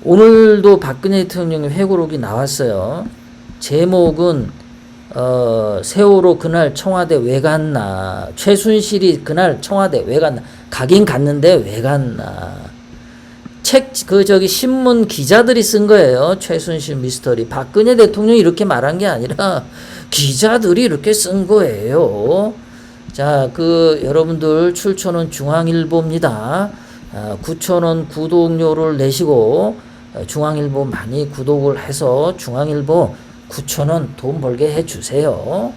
오늘도 박근혜 대통령의 회고록이 나왔어요. 제목은 세월호 그날 청와대 왜 갔나, 최순실이 그날 청와대 왜 갔나, 가긴 갔는데 왜 갔나. 신문 기자들이 쓴 거예요. 최순실 미스터리. 박근혜 대통령이 이렇게 말한 게 아니라 기자들이 이렇게 쓴 거예요. 자, 여러분들 출처는 중앙일보입니다. 9,000원 구독료를 내시고 중앙일보 많이 구독을 해서 중앙일보 9,000원 돈 벌게 해주세요.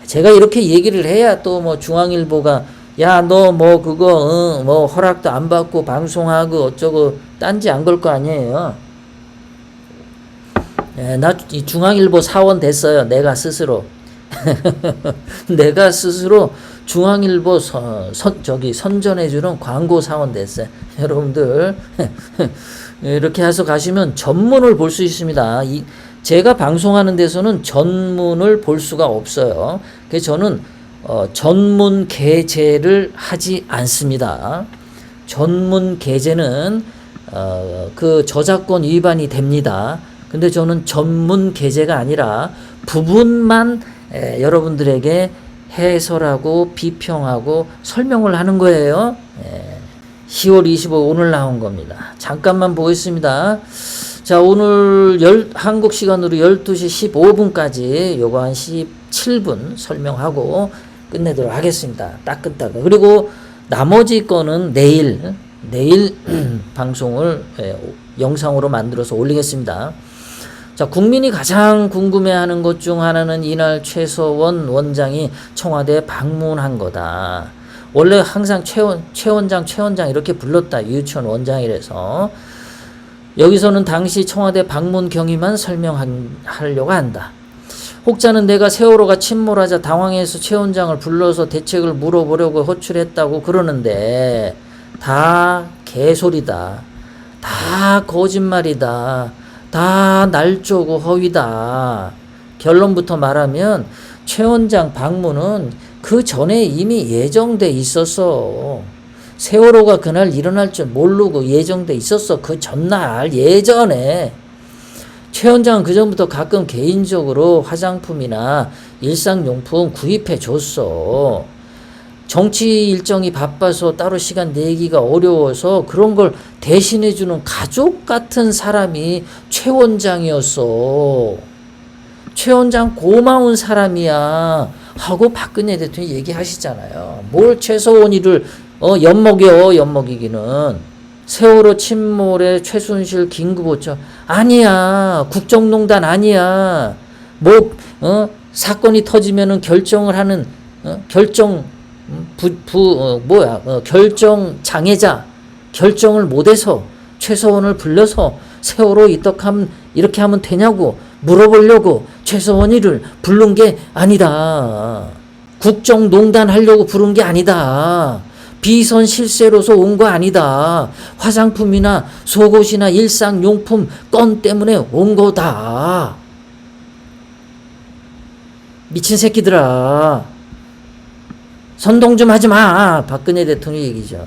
제가 이렇게 얘기를 해야 또 뭐 중앙일보가 야, 너 뭐 그거 뭐 허락도 안 받고 방송하고 어쩌고 딴지 안 걸 거 아니에요. 나 이 중앙일보 사원 됐어요. 내가 스스로. 내가 스스로 중앙일보 선전해주는 광고 사원 됐어요. 여러분들 이렇게 해서 가시면 전문을 볼 수 있습니다. 제가 방송하는 데서는 전문을 볼 수가 없어요. 그래서 저는 전문 게재를 하지 않습니다. 전문 게재는 그 저작권 위반이 됩니다. 근데 저는 전문 게재가 아니라 부분만 여러분들에게 해설하고 비평하고 설명을 하는 거예요. 10월 25일 오늘 나온 겁니다. 잠깐만 보겠습니다. 자, 오늘 한국 시간으로 12시 15분까지 요거 한 17분 설명하고 끝내도록 하겠습니다. 따끈따끈. 그리고 나머지 거는 내일 방송을 영상으로 만들어서 올리겠습니다. 자, 국민이 가장 궁금해하는 것 중 하나는 이날 최서원 원장이 청와대에 방문한 거다. 원래 항상 최 원장 이렇게 불렀다. 유치원 원장이라서. 여기서는 당시 청와대 방문 경위만 설명하려고 한다. 혹자는 내가 세월호가 침몰하자 당황해서 최 원장을 불러서 대책을 물어보려고 호출했다고 그러는데 다 개소리다. 다 거짓말이다. 다 날조고 허위다. 결론부터 말하면 최 원장 방문은 그 전에 이미 예정돼 있었어. 세월호가 그날 일어날 줄 모르고 예정돼 있었어. 그 전날 예전에. 최 원장은 그 전부터 가끔 개인적으로 화장품이나 일상용품 구입해 줬어. 정치 일정이 바빠서 따로 시간 내기가 어려워서 그런 걸 대신해주는 가족 같은 사람이 최 원장이었어. 최 원장 고마운 사람이야 하고 박근혜 대통령이 얘기하시잖아요. 뭘 최서원이를 엿먹이기는. 세월호 침몰에 최순실 긴급호출 아니야. 국정농단 아니야. 사건이 터지면은 결정을 하는 결정 장애자 결정을 못해서 최서원을 불러서 세월호 이렇게 하면 되냐고 물어보려고 최서원이를 부른 게 아니다. 국정농단 하려고 부른 게 아니다. 비선 실세로서 온 거 아니다. 화장품이나 속옷이나 일상용품 건 때문에 온 거다. 미친 새끼들아. 선동 좀 하지 마. 박근혜 대통령 얘기죠.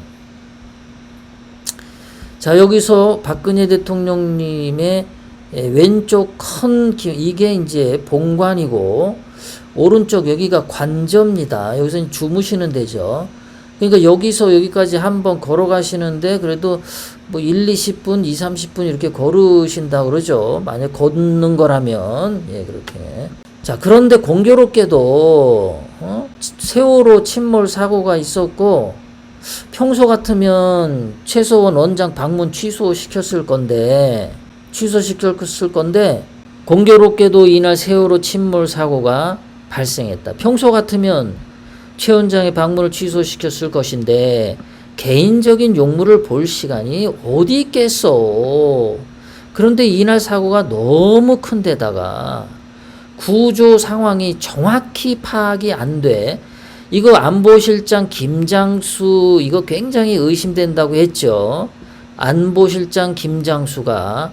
자, 여기서 박근혜 대통령님의 왼쪽 이게 이제 본관이고, 오른쪽 여기가 관저입니다. 여기서 주무시는 데죠. 그러니까 여기서 여기까지 한번 걸어가시는데, 그래도 뭐 1, 20분, 2, 30분 이렇게 걸으신다 그러죠. 만약 걷는 거라면, 그렇게. 자, 그런데 공교롭게도, 세월호 침몰 사고가 있었고, 평소 같으면 최서원 원장 방문 취소시켰을 건데, 공교롭게도 이날 세월호 침몰 사고가 발생했다. 평소 같으면 최 원장의 방문을 취소시켰을 것인데, 개인적인 용무를 볼 시간이 어디 있겠어. 그런데 이날 사고가 너무 큰 데다가, 구조 상황이 정확히 파악이 안 돼. 이거 안보실장 김장수 이거 굉장히 의심된다고 했죠. 안보실장 김장수가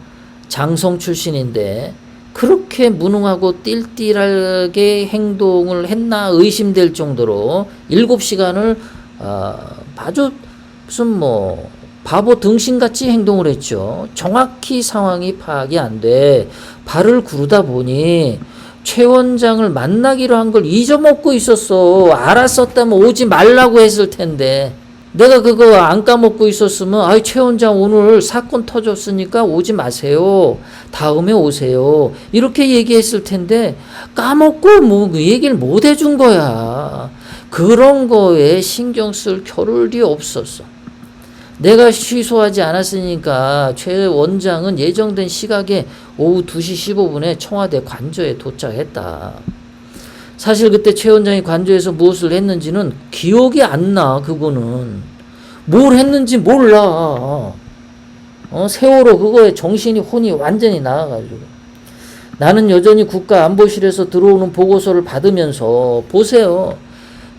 장성 출신인데 그렇게 무능하고 띨띨하게 행동을 했나 의심될 정도로 7시간을 아주 무슨 바보 등신같이 행동을 했죠. 정확히 상황이 파악이 안 돼. 발을 구르다 보니 최 원장을 만나기로 한 걸 잊어먹고 있었어. 알았었다면 오지 말라고 했을 텐데. 내가 그거 안 까먹고 있었으면, 아이, 최 원장 오늘 사건 터졌으니까 오지 마세요. 다음에 오세요. 이렇게 얘기했을 텐데, 까먹고 뭐 얘기를 못 해준 거야. 그런 거에 신경 쓸 겨를이 없었어. 내가 취소하지 않았으니까 최 원장은 예정된 시각에 오후 2시 15분에 청와대 관저에 도착했다. 사실 그때 최 원장이 관저에서 무엇을 했는지는 기억이 안 나. 그거는 뭘 했는지 몰라. 세월호 그거에 정신이 혼이 완전히 나가가지고 나는 여전히 국가안보실에서 들어오는 보고서를 받으면서 보세요.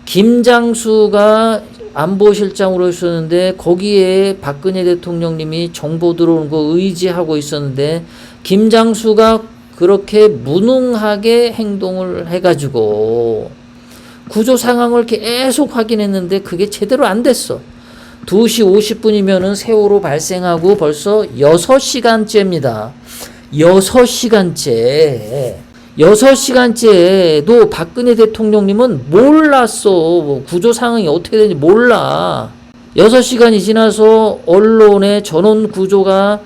김장수가 안보실장으로 있었는데 거기에 박근혜 대통령님이 정보 들어오는 거 의지하고 있었는데 김장수가 그렇게 무능하게 행동을 해가지고 구조 상황을 계속 확인했는데 그게 제대로 안 됐어. 2시 50분이면은 세월호 발생하고 벌써 6시간째입니다. 6시간째. 6시간째도 박근혜 대통령님은 몰랐어. 구조 상황이 어떻게 되는지 몰라. 6시간이 지나서 언론의 전원 구조가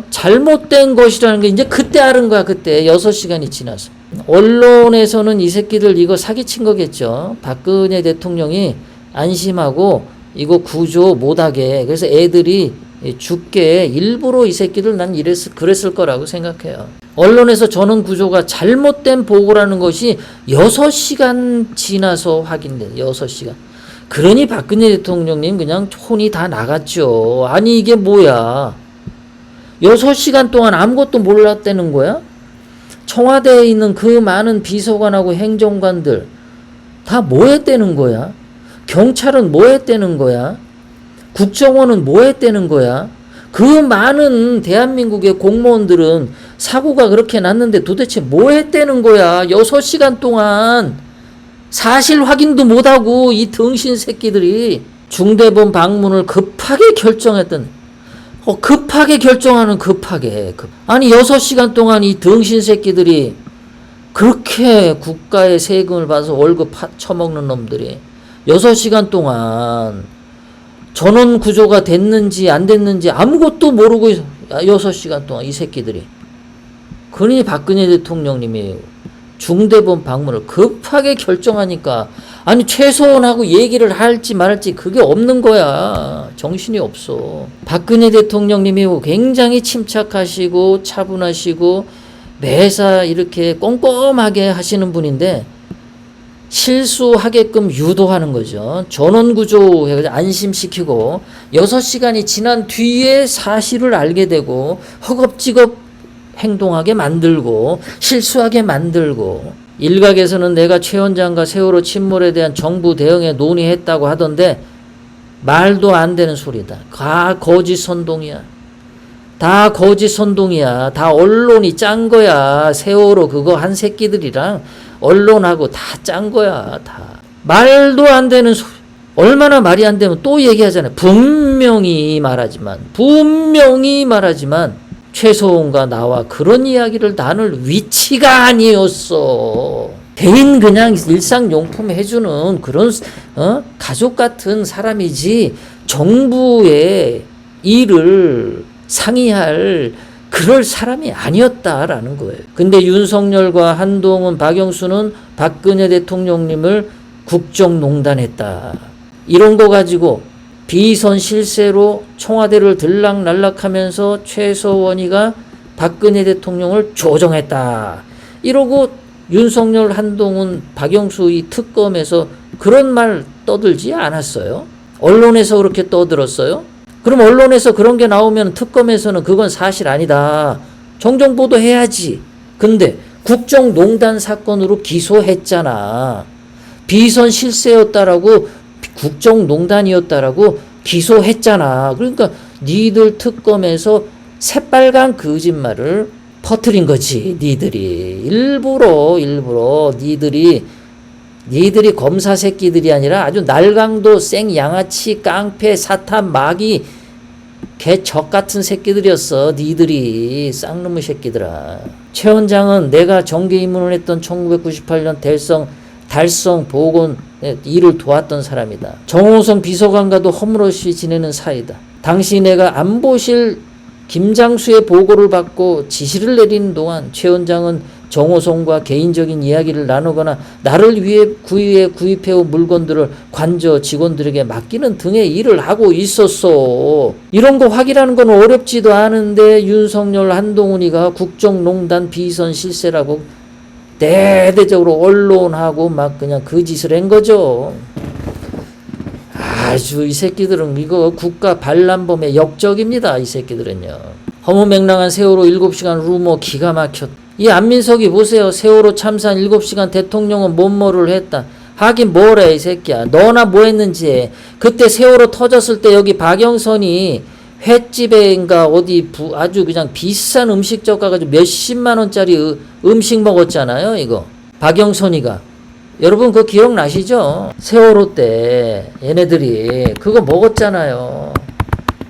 잘못된 것이라는 게 이제 그때 알은 거야. 그때 6시간이 지나서. 언론에서는 이 새끼들 이거 사기친 거겠죠. 박근혜 대통령이 안심하고 이거 구조 못하게. 그래서 애들이 죽게 일부러 이 새끼들 난 그랬을 거라고 생각해요. 언론에서 전원 구조가 잘못된 보고라는 것이 6시간 지나서 확인돼. 6시간. 그러니 박근혜 대통령님 그냥 혼이 다 나갔죠. 아니 이게 뭐야. 6시간 동안 아무것도 몰랐다는 거야? 청와대에 있는 그 많은 비서관하고 행정관들 다 뭐 했다는 거야? 경찰은 뭐 했다는 거야? 국정원은 뭐 했다는 거야? 그 많은 대한민국의 공무원들은 사고가 그렇게 났는데 도대체 뭐 했다는 거야? 6시간 동안 사실 확인도 못하고 이 등신 새끼들이 중대본 방문을 급하게 결정했던 급하게 결정하는 급하게. 아니 6시간 동안 이 등신 새끼들이 그렇게 국가의 세금을 받아서 월급 처먹는 놈들이 6시간 동안 전원 구조가 됐는지 안 됐는지 아무것도 모르고 6시간 동안 이 새끼들이. 그러니 박근혜 대통령님이 중대본 방문을 급하게 결정하니까 아니 최소한하고 얘기를 할지 말지 그게 없는 거야. 정신이 없어. 박근혜 대통령님이 굉장히 침착하시고 차분하시고 매사 이렇게 꼼꼼하게 하시는 분인데 실수하게끔 유도하는 거죠. 전원구조 해가지고 안심시키고 6시간이 지난 뒤에 사실을 알게 되고 허겁지겁 행동하게 만들고 실수하게 만들고. 일각에서는 내가 최 원장과 세월호 침몰에 대한 정부 대응에 논의했다고 하던데 말도 안 되는 소리다. 다 거짓 선동이야. 다 거짓 선동이야. 다 언론이 짠 거야. 세월호 그거 한 새끼들이랑 언론하고 다 짠 거야. 다. 말도 안 되는 소리. 얼마나 말이 안 되면 또 얘기하잖아요. 분명히 말하지만 최소원과 나와 그런 이야기를 나눌 위치가 아니었어. 대인 그냥 일상용품 해주는 그런 가족 같은 사람이지 정부의 일을 상의할 그럴 사람이 아니었다라는 거예요. 근데 윤석열과 한동훈, 박영수는 박근혜 대통령님을 국정농단했다. 이런 거 가지고 비선 실세로 청와대를 들락날락하면서 최서원이가 박근혜 대통령을 조정했다. 이러고 윤석열, 한동훈, 박영수 이 특검에서 그런 말 떠들지 않았어요? 언론에서 그렇게 떠들었어요? 그럼 언론에서 그런 게 나오면 특검에서는 그건 사실 아니다. 정정보도 해야지. 근데 국정농단 사건으로 기소했잖아. 비선 실세였다라고 국정농단이었다라고 기소했잖아. 그러니까 니들 특검에서 새빨간 거짓말을 퍼뜨린 거지. 니들이 일부러 니들이 검사 새끼들이 아니라 아주 날강도 생 양아치 깡패 사탄 마귀 개적 같은 새끼들이었어. 니들이 쌍놈의 새끼들아. 최 원장은 내가 정계 입문을 했던 1998년 달성 보건 일을 도왔던 사람이다. 정호성 비서관과도 허물없이 지내는 사이다. 당시 내가 안보실 김장수의 보고를 받고 지시를 내리는 동안 최 원장은 정호성과 개인적인 이야기를 나누거나 나를 위해 구입해온 물건들을 관저 직원들에게 맡기는 등의 일을 하고 있었어. 이런 거 확인하는 건 어렵지도 않은데 윤석열 한동훈이가 국정농단 비선 실세라고 대대적으로 언론하고 막 그냥 그 짓을 한 거죠. 아주 이 새끼들은 이거 국가 반란범의 역적입니다. 이 새끼들은요. 허무맹랑한 세월호 7시간 루머 기가 막혔다. 이 안민석이 보세요. 세월호 참사한 7시간 대통령은 뭐뭐를 했다. 하긴 뭐래 이 새끼야. 너나 뭐 했는지 해. 그때 세월호 터졌을 때 여기 박영선이 횟집에인가 어디 아주 그냥 비싼 음식점 가가지고 몇십만 원짜리 음식 먹었잖아요. 이거 박영선이가. 여러분 그거 기억나시죠? 세월호 때 얘네들이 그거 먹었잖아요.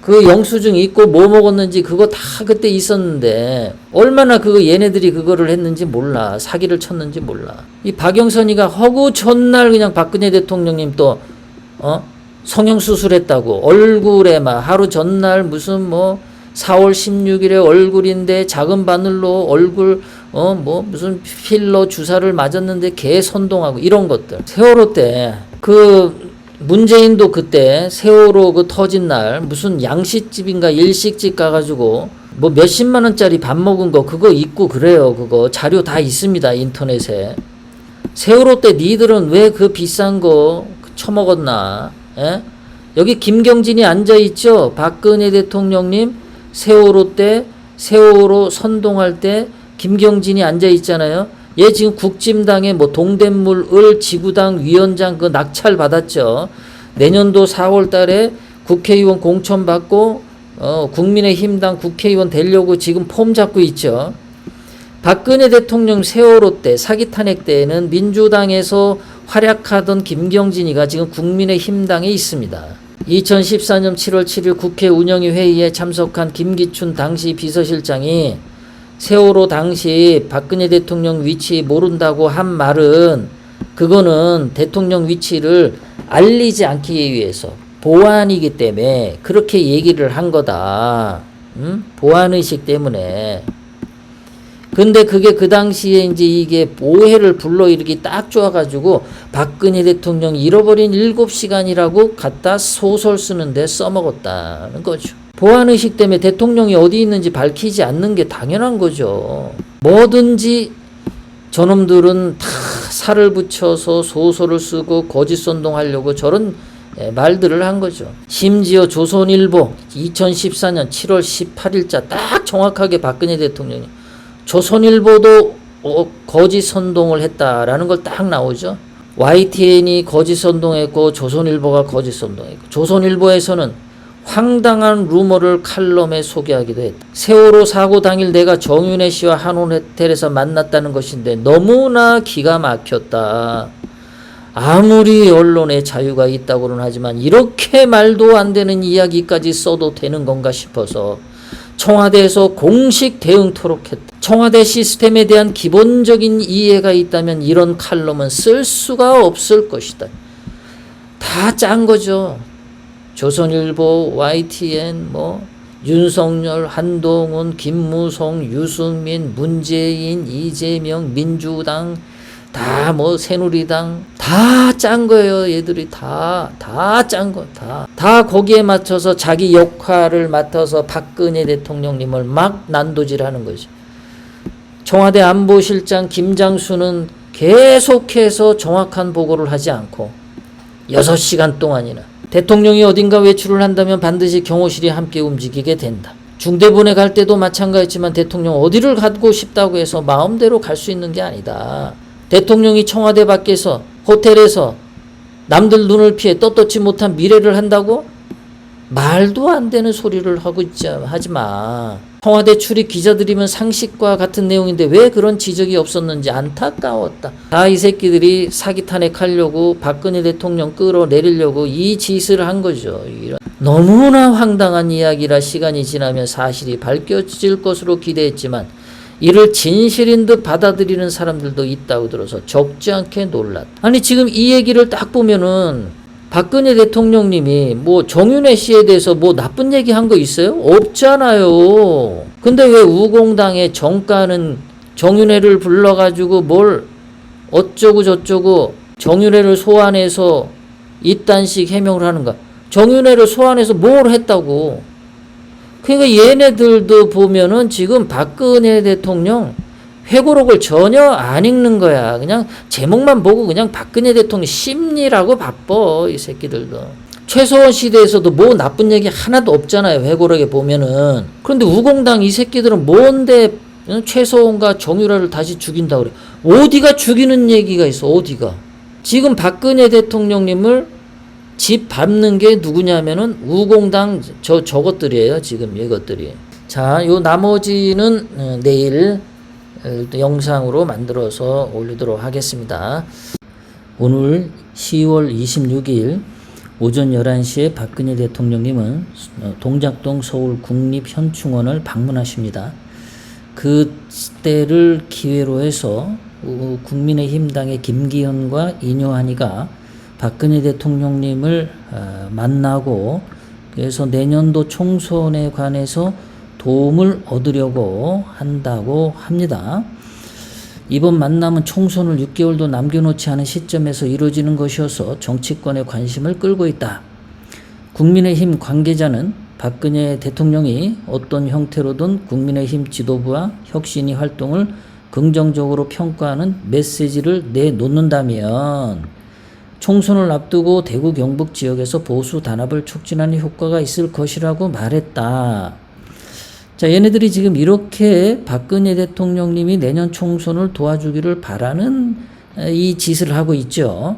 그 영수증 있고 뭐 먹었는지 그거 다 그때 있었는데 얼마나 그거 얘네들이 그거를 했는지 몰라. 사기를 쳤는지 몰라. 이 박영선이가 허구 전날 그냥 박근혜 대통령님 또 성형수술했다고 얼굴에 막 하루 전날 무슨 뭐 4월 16일에 얼굴인데 작은 바늘로 얼굴 뭐 무슨 필러 주사를 맞았는데 개 선동하고 이런 것들. 세월호 때 그 문재인도 그때 세월호 그 터진 날 무슨 양식집인가 일식집 가가지고 뭐 몇십만 원짜리 밥 먹은 거 그거 있고 그래요. 그거 자료 다 있습니다. 인터넷에. 세월호 때 니들은 왜 그 비싼 거 처먹었나? 에? 여기 김경진이 앉아있죠. 박근혜 대통령님 세월호 때 세월호 선동할 때 김경진이 앉아있잖아요. 얘 지금 국짐당에 뭐 동대문 을 지구당 위원장 그 낙찰 받았죠. 내년도 4월 달에 국회의원 공천 받고 국민의힘당 국회의원 되려고 지금 폼 잡고 있죠. 박근혜 대통령 세월호 때 사기 탄핵 때에는 민주당에서 활약하던 김경진이가 지금 국민의힘당에 있습니다. 2014년 7월 7일 국회 운영위 회의에 참석한 김기춘 당시 비서실장이 세월호 당시 박근혜 대통령 위치 모른다고 한 말은 그거는 대통령 위치를 알리지 않기 위해서 보안이기 때문에 그렇게 얘기를 한 거다. 보안의식 때문에. 근데 그게 그 당시에 이제 이게 오해를 불러일으키기 딱 좋아가지고 박근혜 대통령 잃어버린 7시간이라고 갖다 소설 쓰는데 써먹었다는 거죠. 보안의식 때문에 대통령이 어디 있는지 밝히지 않는 게 당연한 거죠. 뭐든지 저놈들은 다 살을 붙여서 소설을 쓰고 거짓 선동하려고 저런 말들을 한 거죠. 심지어 조선일보 2014년 7월 18일자 딱 정확하게 박근혜 대통령이 조선일보도 거짓 선동을 했다라는 걸 딱 나오죠. YTN이 거짓 선동했고 조선일보가 거짓 선동했고 조선일보에서는 황당한 루머를 칼럼에 소개하기도 했다. 세월호 사고 당일 내가 정윤회 씨와 한온 호텔에서 만났다는 것인데 너무나 기가 막혔다. 아무리 언론에 자유가 있다고는 하지만 이렇게 말도 안 되는 이야기까지 써도 되는 건가 싶어서 청와대에서 공식 대응토록 했다. 청와대 시스템에 대한 기본적인 이해가 있다면 이런 칼럼은 쓸 수가 없을 것이다. 다 짠 거죠. 조선일보, YTN, 뭐 윤석열, 한동훈, 김무성, 유승민, 문재인, 이재명, 민주당, 다 뭐 새누리당 다 짠 거예요. 얘들이 다 짠 거. 다 거기에 맞춰서 자기 역할을 맡아서 박근혜 대통령님을 막 난도질하는 거죠. 청와대 안보실장 김장수는 계속해서 정확한 보고를 하지 않고 6시간 동안이나 대통령이 어딘가 외출을 한다면 반드시 경호실이 함께 움직이게 된다. 중대본에 갈 때도 마찬가지지만 대통령 어디를 가고 싶다고 해서 마음대로 갈 수 있는 게 아니다. 대통령이 청와대 밖에서 호텔에서 남들 눈을 피해 떳떳지 못한 미래를 한다고? 말도 안 되는 소리를 하지 마. 청와대 출입 기자들이면 상식과 같은 내용인데 왜 그런 지적이 없었는지 안타까웠다. 다 이 새끼들이 사기 탄핵하려고 박근혜 대통령 끌어내리려고 이 짓을 한 거죠. 너무나 황당한 이야기라 시간이 지나면 사실이 밝혀질 것으로 기대했지만 이를 진실인 듯 받아들이는 사람들도 있다고 들어서 적지 않게 놀랐다. 아니 지금 이 얘기를 딱 보면은 박근혜 대통령님이 뭐 정윤회 씨에 대해서 뭐 나쁜 얘기 한 거 있어요? 없잖아요. 근데 왜 우공당의 정가는 정윤회를 불러가지고 뭘 어쩌고 저쩌고 정윤회를 소환해서 이딴식 해명을 하는가? 정윤회를 소환해서 뭘 했다고? 그러니까 얘네들도 보면은 지금 박근혜 대통령 회고록을 전혀 안 읽는 거야. 그냥 제목만 보고 그냥 박근혜 대통령 심리라고 바빠, 이 새끼들도. 최소원 시대에서도 뭐 나쁜 얘기 하나도 없잖아요, 회고록에 보면은. 그런데 우공당 이 새끼들은 뭔데 최소원과 정유라를 다시 죽인다고 그래. 어디가 죽이는 얘기가 있어, 어디가. 지금 박근혜 대통령님을 집 밟는 게 누구냐면은 우공당 저것들이에요, 지금 이것들이. 자, 요 나머지는 내일 영상으로 만들어서 올리도록 하겠습니다. 오늘 10월 26일 오전 11시에 박근혜 대통령님은 동작동 서울국립현충원을 방문하십니다. 그때를 기회로 해서 국민의힘당의 김기현과 이뇨한이가 박근혜 대통령님을 만나고 그래서 내년도 총선에 관해서 도움을 얻으려고 한다고 합니다. 이번 만남은 총선을 6개월도 남겨놓지 않은 시점에서 이루어지는 것이어서 정치권의 관심을 끌고 있다. 국민의힘 관계자는 박근혜 대통령이 어떤 형태로든 국민의힘 지도부와 혁신위 활동을 긍정적으로 평가하는 메시지를 내놓는다면 총선을 앞두고 대구 경북 지역에서 보수 단합을 촉진하는 효과가 있을 것이라고 말했다. 자, 얘네들이 지금 이렇게 박근혜 대통령님이 내년 총선을 도와주기를 바라는 이 짓을 하고 있죠.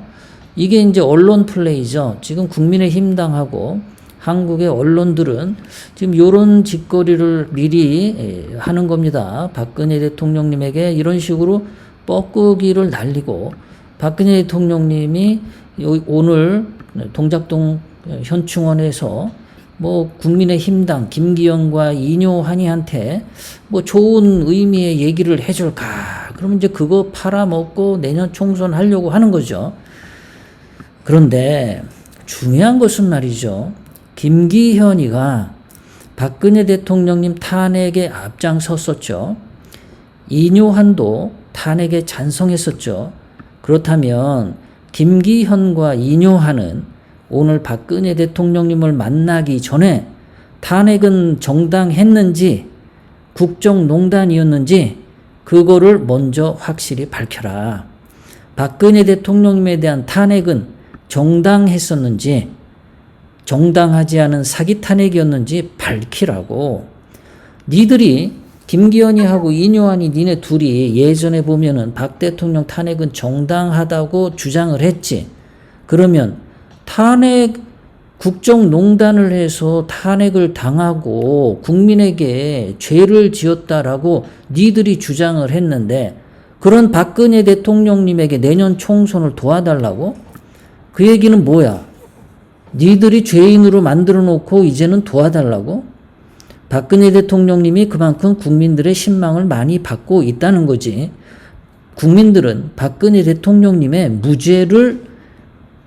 이게 이제 언론 플레이죠. 지금 국민의힘당하고 한국의 언론들은 지금 요런 짓거리를 미리 하는 겁니다. 박근혜 대통령님에게 이런 식으로 뻐꾸기를 날리고 박근혜 대통령님이 오늘 동작동 현충원에서 뭐 국민의힘당 김기현과 이뇨한이한테 뭐 좋은 의미의 얘기를 해줄까? 그러면 이제 그거 팔아먹고 내년 총선 하려고 하는 거죠. 그런데 중요한 것은 말이죠. 김기현이가 박근혜 대통령님 탄핵에 앞장섰었죠. 이뇨한도 탄핵에 찬성했었죠. 그렇다면 김기현과 이뇨한은 오늘 박근혜 대통령님을 만나기 전에 탄핵은 정당했는지 국정농단이었는지 그거를 먼저 확실히 밝혀라. 박근혜 대통령님에 대한 탄핵은 정당했었는지 정당하지 않은 사기 탄핵이었는지 밝히라고. 니들이 김기현이하고 이뇨한이 니네 둘이 예전에 보면은 박 대통령 탄핵은 정당하다고 주장을 했지. 그러면 탄핵 국정농단을 해서 탄핵을 당하고 국민에게 죄를 지었다라고 니들이 주장을 했는데 그런 박근혜 대통령님에게 내년 총선을 도와달라고? 그 얘기는 뭐야? 니들이 죄인으로 만들어 놓고 이제는 도와달라고? 박근혜 대통령님이 그만큼 국민들의 신망을 많이 받고 있다는 거지. 국민들은 박근혜 대통령님의 무죄를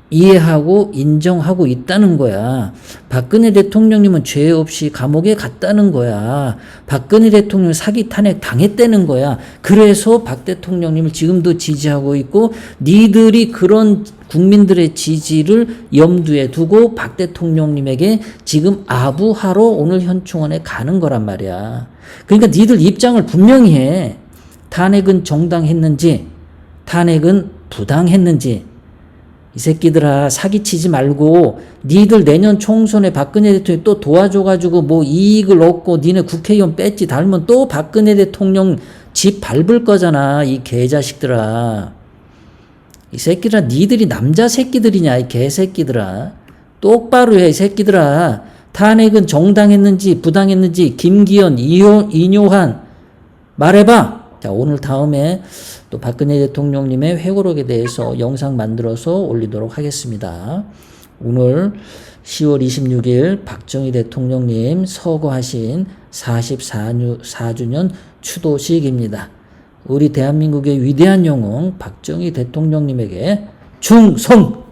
이해하고 인정하고 있다는 거야. 박근혜 대통령님은 죄 없이 감옥에 갔다는 거야. 박근혜 대통령 사기 탄핵 당했다는 거야. 그래서 박 대통령님을 지금도 지지하고 있고 니들이 그런 국민들의 지지를 염두에 두고 박 대통령님에게 지금 아부하러 오늘 현충원에 가는 거란 말이야. 그러니까 니들 입장을 분명히 해. 탄핵은 정당했는지 탄핵은 부당했는지. 이 새끼들아 사기치지 말고 니들 내년 총선에 박근혜 대통령이 또 도와줘가지고 뭐 이익을 얻고 니네 국회의원 뺐지 달면 또 박근혜 대통령 집 밟을 거잖아. 이 개자식들아. 이 새끼들아 니들이 남자 새끼들이냐 이 개새끼들아. 똑바로 해 이 새끼들아. 탄핵은 정당했는지 부당했는지 김기현 이뇨한 말해봐. 자, 오늘 다음에 또 박근혜 대통령님의 회고록에 대해서 영상 만들어서 올리도록 하겠습니다. 오늘 10월 26일 박정희 대통령님 서거하신 44주년 추도식입니다. 우리 대한민국의 위대한 영웅 박정희 대통령님에게 충성!